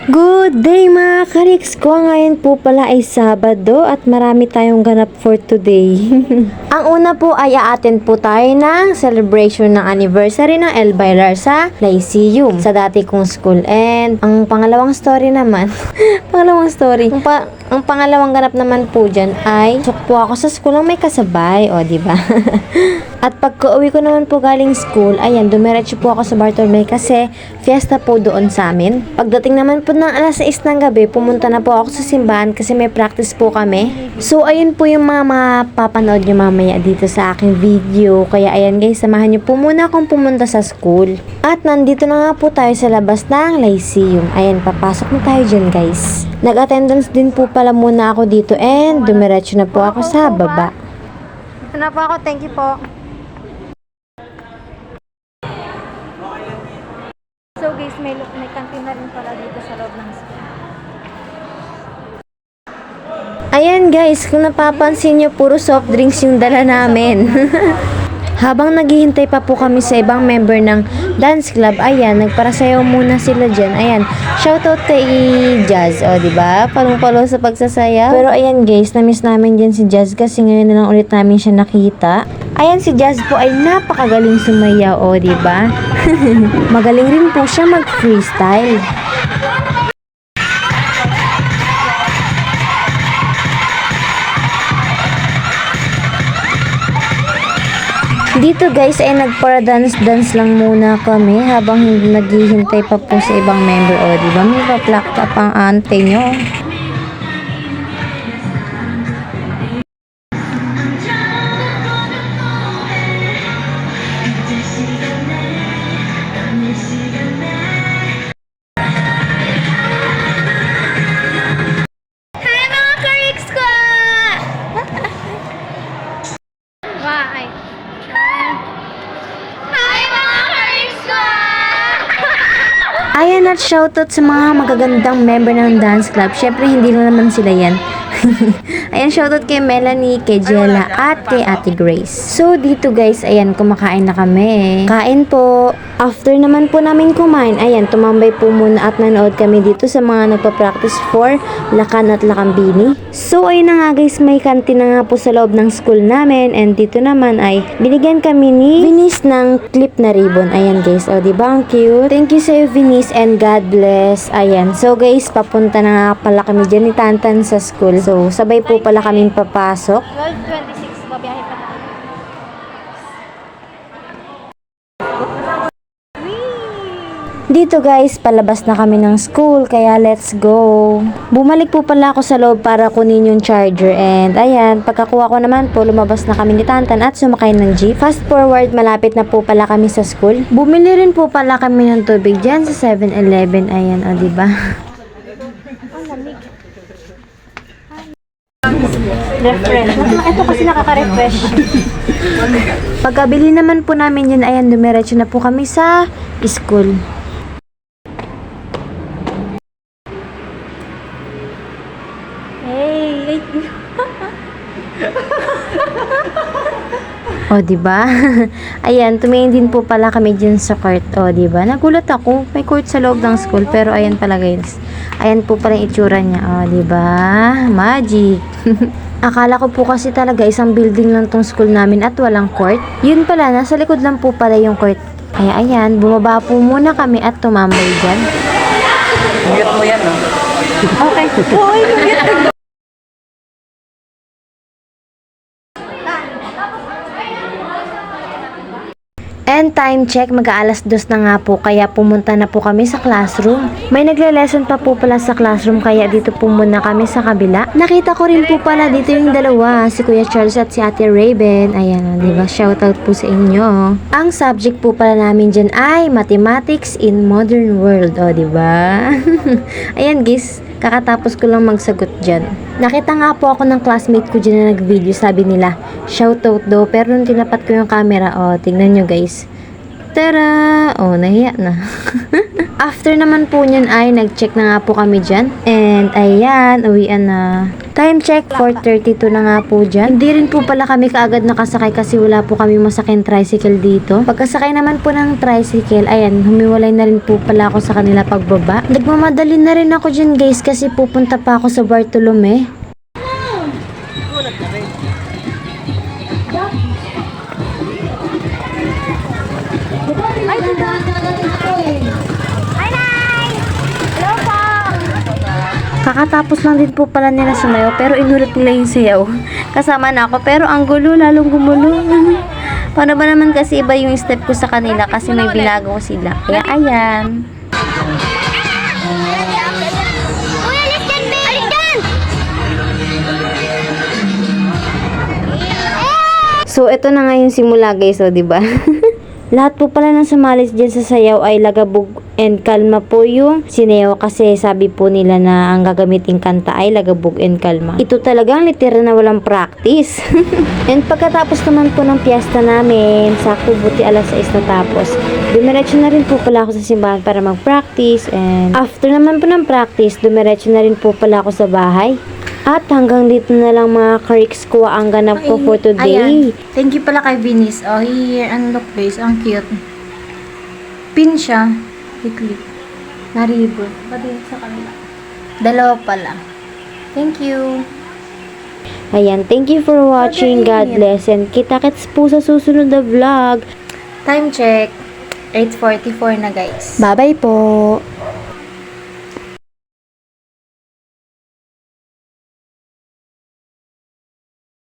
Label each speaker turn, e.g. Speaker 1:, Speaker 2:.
Speaker 1: Good day mga kariks ko! Ngayon po pala ay Sabado at marami tayong ganap for today. Ang una po ay a-attend po tayo ng celebration ng anniversary ng El Bailar sa Lyceum, sa dati kong school. And ang pangalawang story naman, ang pangalawang ganap naman po dyan ay sok po ako sa school ng may kasabay, o diba? At pagka-uwi ko naman po galing school, ayan, dumiretso po ako sa Bartolome kasi fiesta po doon sa amin. Pagdating naman po ng alas 6 ng gabi, pumunta na po ako sa simbahan kasi may practice po kami. So, ayun po yung mga mapapanood nyo mamaya dito sa aking video. Kaya ayan guys, samahan nyo po muna akong pumunta sa school. At nandito na nga po tayo sa labas ng Lyceum. Ayan, papasok na tayo dyan guys. Nag-attendance din po pala muna ako dito and dumiretso na po ako sa baba. Dito na po ako, thank you po. So guys, may kantin na rin pala dito sa loob ng school. Ayan guys, kung napapansin nyo, puro soft drinks yung dala namin. Habang naghihintay pa po kami sa ibang member ng dance club, ayan, nagparasayaw muna sila dyan. Ayan, shoutout kay Jazz, o diba? Palong-palo sa pagsasayaw. Pero ayan guys, na-miss namin dyan si Jazz kasi ngayon na lang ulit namin siya nakita. Ayan, si Jazz po ay napakagaling sumayaw, o diba? Magaling rin po siya mag-freestyle. Dito guys ay nagpara-dance lang muna kami habang naghihintay pa po sa ibang member. O diba, may pa-plakta pang ante nyo. Hi mga kariks ko! Why? Ayan, at shoutout sa mga magagandang member ng dance club. Syempre, hindi na naman sila yan. Ayan, shoutout kay Melanie, kay Jella, at kay Ate Grace. So, dito guys, ayan, kumakain na kami. Kain po. After naman po namin kumain, ayan, tumambay po muna at nanood kami dito sa mga nagpa-practice for Lakan at Lakambini. So, ayun na nga guys, may kantin na nga po sa loob ng school namin. And dito naman ay binigyan kami ni Venice ng clip na ribbon. Ayan guys, o diba ang cute? Thank you sa'yo Venice and God bless. Ayan, so guys, papunta na nga pala kami dyan ni Tantan sa school. So, sabay po pala kaming papasok. 12:26, babiyahe pa tayo. Dito guys, palabas na kami ng school, kaya let's go. Bumalik po pala ako sa loob para kunin yung charger. And ayan, pagkakuha ko naman po, lumabas na kami ni Tantan at sumakay ng jeep. Fast forward, malapit na po pala kami sa school. Bumili rin po pala kami ng tubig dyan sa 7-Eleven. Ayan, o diba? Refresh. Ito kasi nakaka-refresh. Pagkabili naman po namin yun, ayan, dumiretso na po kami sa school. Hey! O, diba? Ayan, tumingin din po pala kami dyan sa court. O, diba? Nagulat ako. May court sa loob ng school. Pero, ayan pala guys. Ayan po pala yung itsura niya. O, diba? Magic! Akala ko po kasi talaga isang building lang tong school namin at walang court. Yun pala, nasa likod lang po pala yung court. Kaya, ayan, bumaba po muna kami at tumambay dyan.
Speaker 2: Mute mo yan, no?
Speaker 1: Okay. Uy, mute. And time check, mag-aalas 2 na nga po, kaya pumunta na po kami sa classroom. May nagle-lesson pa po pala sa classroom, kaya dito po muna kami sa kabila. Nakita ko rin po pala dito yung dalawa, si Kuya Charles at si Ate Raven. Ayan, diba? Shoutout po sa inyo. Ang subject po pala namin dyan ay Mathematics in Modern World. O, diba? Ayan guys, kakatapos ko lang magsagot dyan. Nakita nga po ako ng classmate ko dyan na nag-video, sabi nila, shoutout daw, pero nung tinapat ko yung camera, o, tignan nyo guys. Tara! O, nahiya na. After naman po nyan ay nag-check na nga po kami dyan. And ayan, uwian na. Time check, 4:32 na nga po dyan. Hindi rin po pala kami kaagad nakasakay kasi wala po kami masakyan tricycle dito. Pagkasakay naman po ng tricycle, ayan, humiwalay na rin po pala ako sa kanila pagbaba. Nagmamadali na rin ako dyan guys kasi pupunta pa ako sa Bartolome. Kakatapos lang din po pala nila sumayaw pero inulit nila yung sayaw. Kasama na ako pero ang gulo, lalong gumulo. Paano ba naman kasi iba yung step ko sa kanila kasi may binago sila. Kaya ayan. So, ito na nga yung simula guys, o, diba? Lahat po pala ng sumalis dyan sa sayaw ay lagabog and kalma po yung sinayaw kasi sabi po nila na ang gagamiting kanta ay lagabog and kalma. Ito talagang literal na walang practice. And pagkatapos naman po ng piyesta namin, sakto buti alas 6 natapos. Dumiretso na rin po pala ako sa simbahan para mag-practice and after naman po ng practice, dumiretso na rin po pala ako sa bahay. At hanggang dito na lang mga kariks ko ang ganap ko for today.
Speaker 3: Ayan. Thank you pala kay Vinis. Oh, here, and look guys, ang cute. Pin siya. Click. Naribo. Pati sa kanila. Dalawa pala. Thank you.
Speaker 1: Ayan, thank you for watching. God bless and kita-kits po sa susunod na vlog.
Speaker 3: Time check. 8:44 na guys.
Speaker 1: Bye-bye po.